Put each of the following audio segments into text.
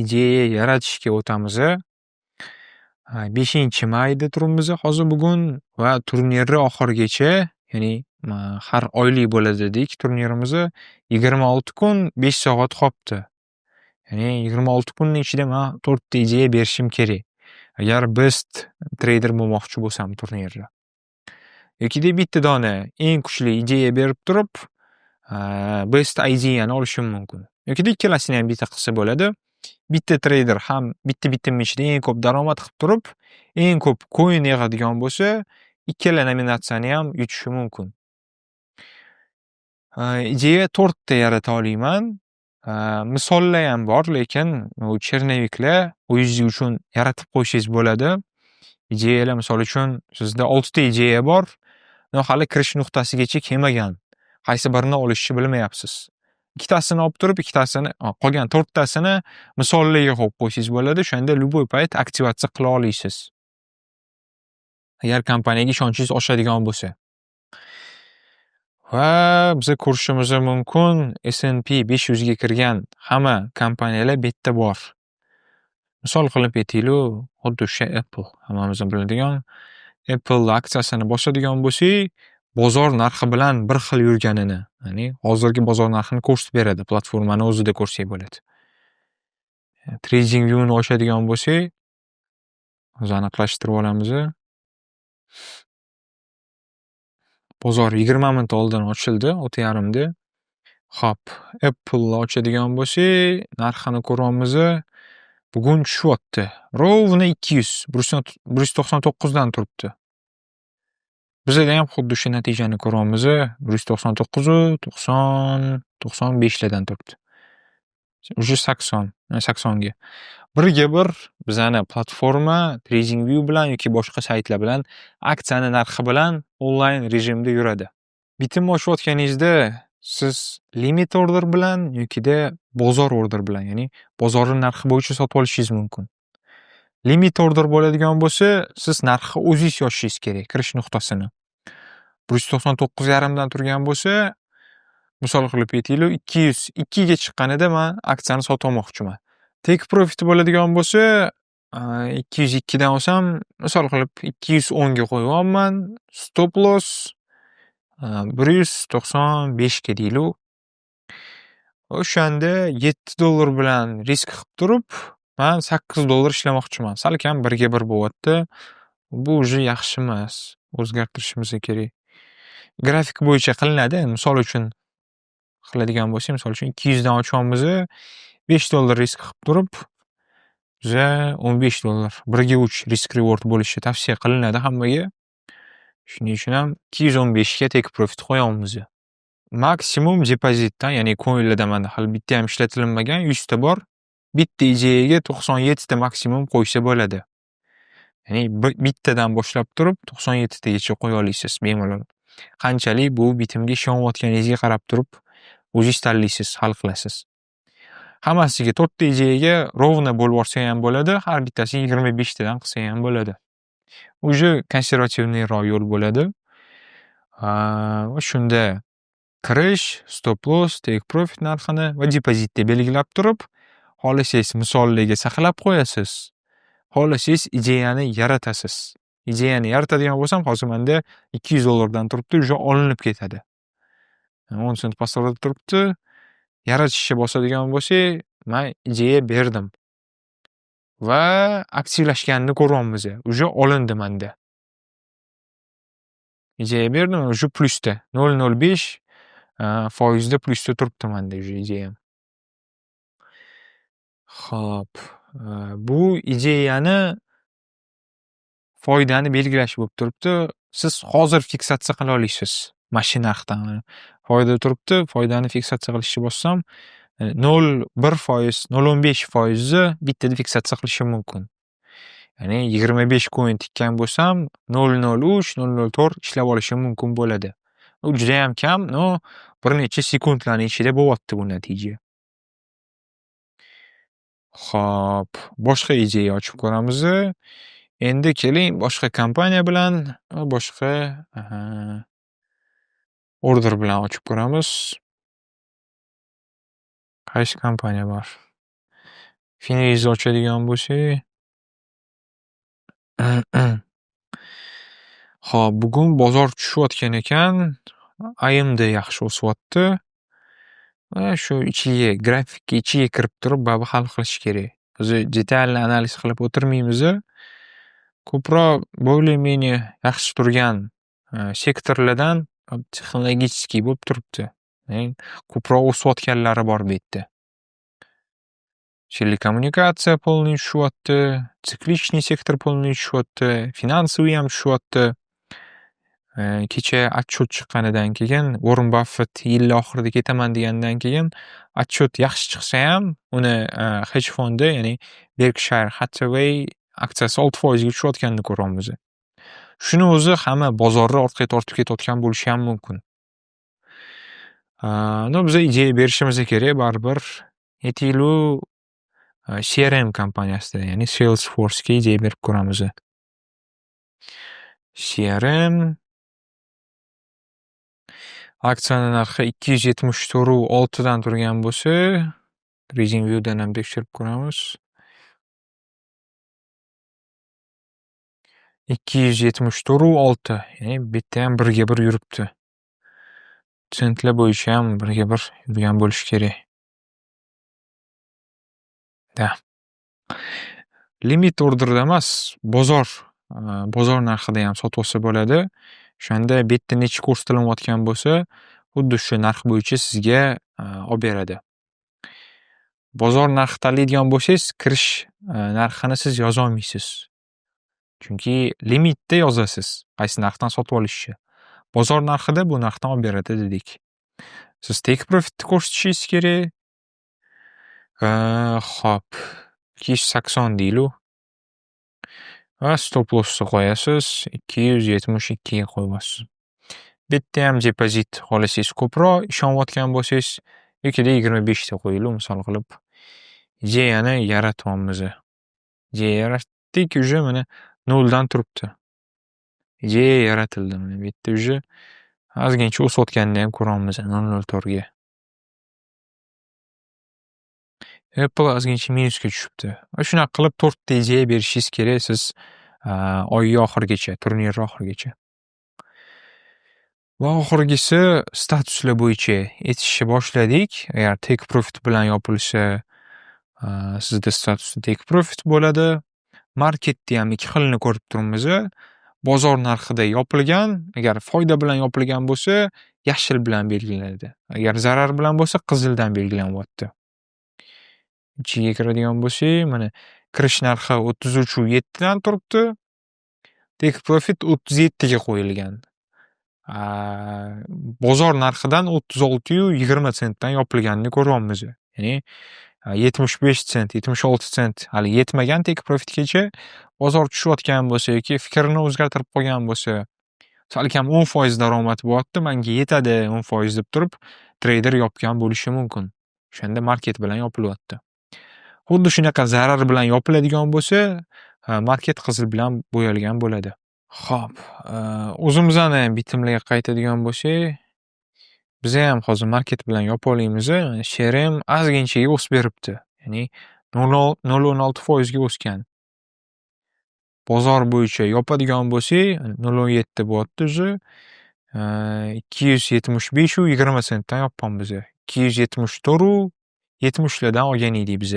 ideya yaratishga o'tamiz. 5-mayda turibmiz hozir bugun va turnirni oxirigacha, ya'ni har oylik bo'ladi dedik turnirimiz. 26 kun 5 soat qolibdi. Ya'ni 26 kunning ichida men 4 ta ideya berishim kerak. Agar best trader bo'lmoqchi bo'lsam turnirda. Yokida bitta dona eng kuchli ideya berib turib, best ideyani olishim mumkin. Yokida ikkalasini ham bitta qilsa bo'ladi. Bitta trader ham bitta ichida eng ko'p daromad qilib turib, eng ko'p coin yig'adigan bo'lsa, ikkala nominatsiyani ham yutishi mumkin. Ideya 4 ta yarata olmayman. Misollar ham bor, lekin u chernoviklar o'zingiz uchun yaratib qo'yishingiz bo'ladi. Ideyalar misol uchun sizda 6 ta ideya bor, hali kirish nuqtasigacha kelmagan. Qaysi birini olishni bilmayapsiz. Ikkitasini olib turib, qolgan 4 tasini misollarga qo'yib qo'ysangiz bo'ladi. Shunda любой payt aktivatsiya qila olasiz. Agar kompaniyaga ishonchingiz oshadigan bo'lsa. Va biz ko'rishimiz mumkin S&P 500 ga kirgan hamma kompaniyalar bu yerda bor. Misol qilib aytaylik, xuddi o'sha Apple, hammamiz biladigan Apple aksiyasini bosadigan bo'lsak, bozor narxi bilan bir xil yurganini, ya'ni hozirgi bozor narxini ko'rsatib beradi, platformani o'zida ko'rsak bo'ladi. Trading View'ni ochadigan bo'lsak, o'zi aniqlashtirib olamiz. Bozor 20 minut oldin ochildi, o'tayarimda. Xo'p, Apple ochadigan bo'lsak, narxini ko'ramiz. Bugun tushyapti. Rovna 200, 199 dan turibdi. Bizda ham xuddi shu natijani ko'ramiz. 199, 90, 95 dan turibdi. Уже 80 ga. Birga bir bizani platforma TradingView bilan yoki boshqa saytlar bilan aksiyani narxi bilan onlayn rejimda yuradi. Bitim ochayotganingizda siz limit order bilan yokida bozor order bilan, ya'ni bozorning narxi bo'yicha sotib olishingiz mumkin. Limit order bo'ladigan bo'lsa, siz narxni o'zingiz yozishingiz kerak, kirish nuqtasini. 199.5 dan turgan bo'lsa, misol qilib aytaylik, 202 ga chiqqanida men aksiyani sotmoqchiman. Take profit bo'ladigan bo'lsa, 202 dan olsam, misol qilib 210 ga qo'yyapman. Stop loss 195 ga deylik. O'shanda $7 bilan risk qilib turib, men $8 ishlamoqchiman. Salkam birga bir bo'lyapti. Bu o'zi yaxshi emas. O'zgartirishimiz kerak. Grafik bo'yicha qilinadi. Misol uchun qiladigan bo'lsak, misol uchun 200 dan ochamiz, $5 risk qilib turib, biza $15 1ga 3 risk reward bo'lishi tavsiya qilinadi hammaga. Shuning uchun ham 215 ga take profit qo'yamiz. Maksimum depozitdan, ya'ni coinlardan mana hali bitta ham ishlatilmagan 100 ta bor. Bitta ideyaga 97 ta maksimum qo'ysa bo'ladi. Ya'ni bittadan boshlab turib 97 tagacha qo'ya olasiz bemalol. Qanchalik bu bitimga ishonayotganingizga qarab turib o'zingiz tanlaysiz, hal qilasiz. Hammasiga 4 ta ideyaga rovna bo'lib olsa ham bo'ladi, har bittasi 25 tadan qilsa ham bo'ladi. O'zi konservativniroq yo'l bo'ladi. Va shunda kirish, stop loss, take profit narxini va depozitni belgilab turib, xohlasangiz misollarga saqlab qo'yasiz. Xohlasangiz ideyani yaratasiz. Ideyani yaratadigan bo'lsam, hozir menda $200 dan turibdi, o'sha olinib ketadi. 10 sent pastroqda turibdi. Yaratishga bosadigan bo'lsak, men ideya berdim. Va aktivlashganini ko'ryapmiz. O'sha olindi menda. Ideya berdim, o'sha plusda 0.05 foizda plusda turibdi menda o'sha ideyam. Xo'p, bu ideyani foydani belgilash bo'lib turibdi. Siz hozir fiksatsiya qila olasiz. Mashina narxdan foyda turibdi, foydani fiksatsiya qilishni bossam 0.1%, 0.15% bittada fiksatsiya qilishim mumkin. Ya'ni 25 coin tikkan bo'lsam 0.03, 0.04 ishlab olishim mumkin bo'ladi. U juda ham kam, bir necha sekundlarning ichida bo'lyapti bu natija. Xo'p, boshqa ideya ochib ko'ramiz. Endi keling boshqa kompaniya bilan, boshqa order bilan ochib ko'ramiz. Qaysi kompaniya bor? Finalizni ochadigan bo'lsak. Xo'p, bugun bozor tushayotgan ekan. AMD yaxshi o'syapti. Va shu ichiga, grafikka ichiga kirib turib baribir hal qilish kerak. O'zi detalli analiz qilib o'tirmaymiz. Ko'proq более-менее yaxshi turgan sektorlardan texnologicheskiy bo'lib turibdi. Ko'proq o'sayotganlari bor bu yerda. Telekommunikatsiya polniy tushyapti, siklичный sektor polniy tushyapti, finansoviy ham tushyapti. Kecha отчет chiqqanidan keyin Warren Buffett yil oxirida ketaman degandan keyin отчет yaxshi chiqsa ham uni hedge fondi, ya'ni Berkshire Hathaway aksiyasi 6% ga tushayotganini ko'ryapmiz. Shuni o'zi hamma bozorni ortga tortib ketayotgan bo'lishi ham mumkin. Biz ideya berishimiz kerak baribir. Aytaylik, CRM kompaniyasida, ya'ni Salesforce ga ideya berib ko'ramiz. CRM aksiyani narxi 274.6 dan turgan bo'lsa, TradingView'dan ham tekshirib ko'ramiz. 274.6, ya'ni bu yerda ham 1 ga 1 yuribdi. Sentlar bo'yicha ham 1 ga 1 yurgan bo'lishi kerak. Limit orderda emas, bozor narxida ham sotib olsa bo'ladi. O'shanda bu yerda necha ko'rsatilmayotgan bo'lsa, xuddi shu narx bo'yicha sizga olib beradi. Bozor narxi tanlaydigan bo'lsangiz, kirish narxini siz yoza olmaysiz. Chunki limitda yozasiz, qaysi narxdan sotib olishni. Bozor narxida bu narxdan olib beradi dedik. Siz take profitni ko'rsatishingiz kerak. Xo'p, 280 deylik. Va stop lossni qo'yasiz, 272 ga qo'yasiz. Bu yerda ham depozit xohlasangiz ko'proq ishonayotgan bo'lsangiz, yo'kida 25 ta qo'yaylik, misol qilib. Ideyani yaratyapmiz. Ideya yaratdik, уже mana 0 dan turibdi. Ideya yaratildi. Mana bu yerda уже ozgincha o'sayotganini ham ko'ryapmiz 0.04 ga. Apple ozgincha minusga tushibdi. Va shunaqa qilib 4 ta ideya berishingiz kerak siz oy oxirigacha, turnir oxirigacha. Va oxirgisi statuslar bo'yicha aytishni boshladik. Agar take profit bilan yopilsa, sizda statusda take profit bo'ladi. Marketda ham ikki xilini ko'rib turibmiz. Bozor narxida yopilgan, agar foyda bilan yopilgan bo'lsa, yashil bilan belgilanadi. Agar zarar bilan bo'lsa, qizildan belgilanyapti. Ichiga kiradigan bo'lsak, mana kirish narxi 33.7 dan turibdi. Take profit 37 ga qo'yilgan. Bozor narxidan 36.20 sentdan yopilganini ko'ryapmiz. Ya'ni 75 sent, 76 sent hali yetmagan take profitgacha bozor tushayotgan bo'lsa yoki fikrini o'zgartirib qolgan bo'lsa, salkam 10% daromad bo'lyapti, menga yetadi 10% deb turib, trader yopgan bo'lishi mumkin. O'shanda market bilan yopilyapti. Xuddi shunaqa zarar bilan yopiladigan bo'lsa, market qizil bilan bo'yalgan bo'ladi. Xo'p, o'zimizni bitimlarga qaytadigan bo'lsak, biz ham hozir market bilan yopa olamiz. CRM ozginchaga o'sib beribdi. Ya'ni 0.16% ga o'sgan. Bozor bo'yicha yopadigan bo'lsak, 0.7 bo'lyapti o'zi. 275.20 sentdan yoppamiz. 274.70 lardan olgan edik biz.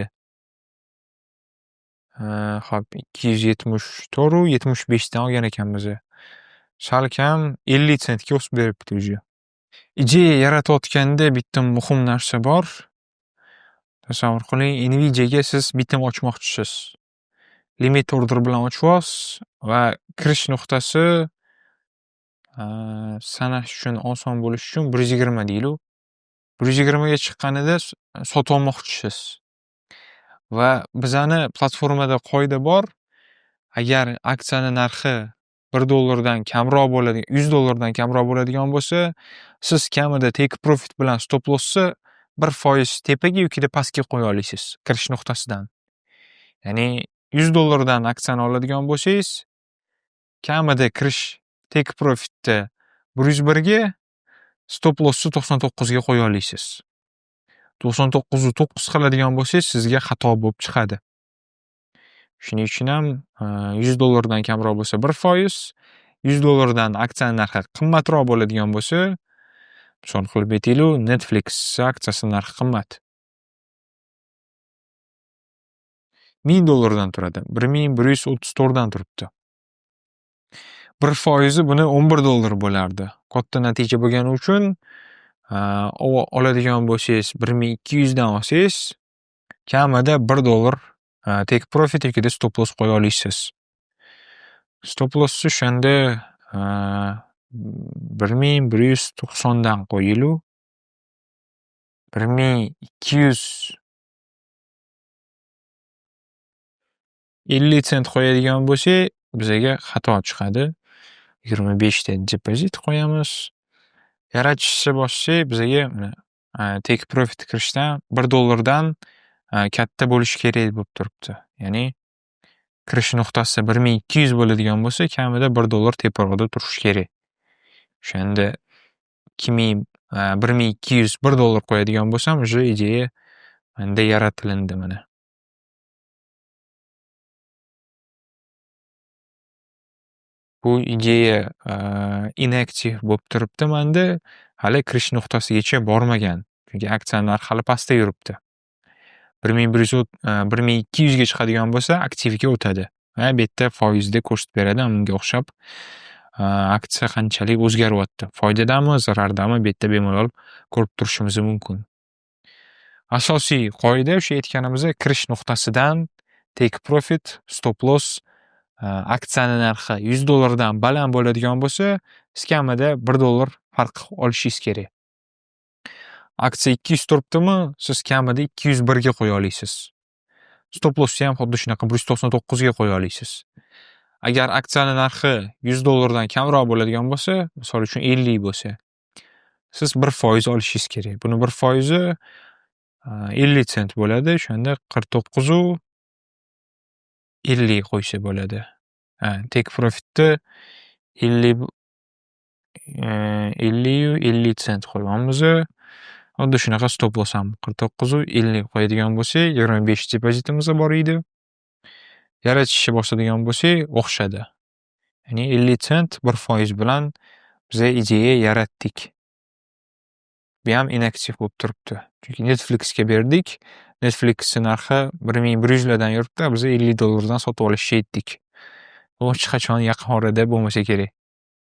Xo'p, 274.75 dan olgan ekanmiz. Salkam 50 sentga o'sib beribdi o'zi. Ideya yaratayotganda bitta muhim narsa bor. Tasavvur qiling, Nvidia'ga siz bitim ochmoqchisiz. Limit order bilan ochyapsiz va kirish nuqtasi sanash uchun oson bo'lish uchun 120 deylik. 120 ga chiqqanida sotib olmoqchisiz. Va bizani platformada qoida bor. Agar aksiyani narxi $1 kamroq bo'ladi, $100 kamroq bo'ladigan bo'lsa, siz kamida take profit bilan stop lossni 1% tepaga yoki pastga qo'ya olasiz kirish nuqtasidan. Ya'ni $100 aksiyani oladigan bo'lsangiz, kamida kirish take profitni 101 ga, stop lossni 99 ga qo'ya olasiz. $199.9 qiladigan bo'lsangiz, sizga xato bo'lib chiqadi. Shuning uchun ham $100 dan kamroq bo'lsa 1%, $100 dan aksiyaning narxi qimmatroq bo'ladigan bo'lsa, misol qilib aytaylik, Netflix aksiyasi narxi qimmat. $1000 dan turadi. 1134 dan turibdi. 1% buni $11 bo'lardi. Katta natija bo'lgani uchun oladigan bo'lsangiz 1200 dan olsangiz, kamida $1 take profit yokida stop loss qo'ya olasiz. Stop lossni o'shanda 1190 dan qo'yinglar. 1250 sent qo'yadigan bo'lsak, bizga xato chiqadi. 25 ta depozit qo'yamiz. Yaratishni bossak, bizga take profit kirishdan $1 dan katta bo'lishi kerak bo'lib turibdi. Ya'ni kirish nuqtasi 1200 bo'ladigan bo'lsa, kamida $1 teparoqda turishi kerak. O'shanda 1200 $1 qo'yadigan bo'lsam, o'sha ideya menda yaratilindi mana. Bu ideya inaktiv bo'lib turibdi menda, hali kirish nuqtasigacha bormagan. Chunki aksiya narxi hali pastda yuribdi. 1200 ga chiqadigan bo'lsa, aktivga o'tadi. Va bu yerda foizda ko'rsatib beradi, unga o'xshab aksiya qanchalik o'zgaryapti. Foydadami, zarardami, bu yerda bemalol ko'rib turishimiz mumkin. Asosiy qoida o'sha aytganimiz kirish nuqtasidan take profit, stop loss aksiyaning narxi $100 dan baland bo'ladigan bo'lsa, siz kamida $1 farq olishingiz kerak. Aksiya 200 turibdimi, siz kamida 201 ga qo'ya olasiz. Stop lossni ham xuddi shunaqa 199 ga qo'ya olasiz. Agar aksiyaning narxi $100 dan kamroq bo'ladigan bo'lsa, misol uchun 50 bo'lsa, siz 1% olishingiz kerak. Buni 1% 50 sent bo'ladi. O'shanda 49.50 qo'ysa bo'ladi. Take profitni 50 sent qo'yamiz. Xuddi shunaqa stop loss ham 49.50 qo'yadigan bo'lsak, 25 depozitimiz bor edi. Yaratishni boshladigan bo'lsak, o'xshadi. Ya'ni 50 sent 1% bilan biz ideya yaratdik. Bu ham inaktiv bo'lib turibdi. Chunki Netflixga berdik. Netflix narxi 1100 dan yuribdi, biz $50 dan sotib olishni aytdik. Bu hech qachon yaqin orada bo'lmasa kerak.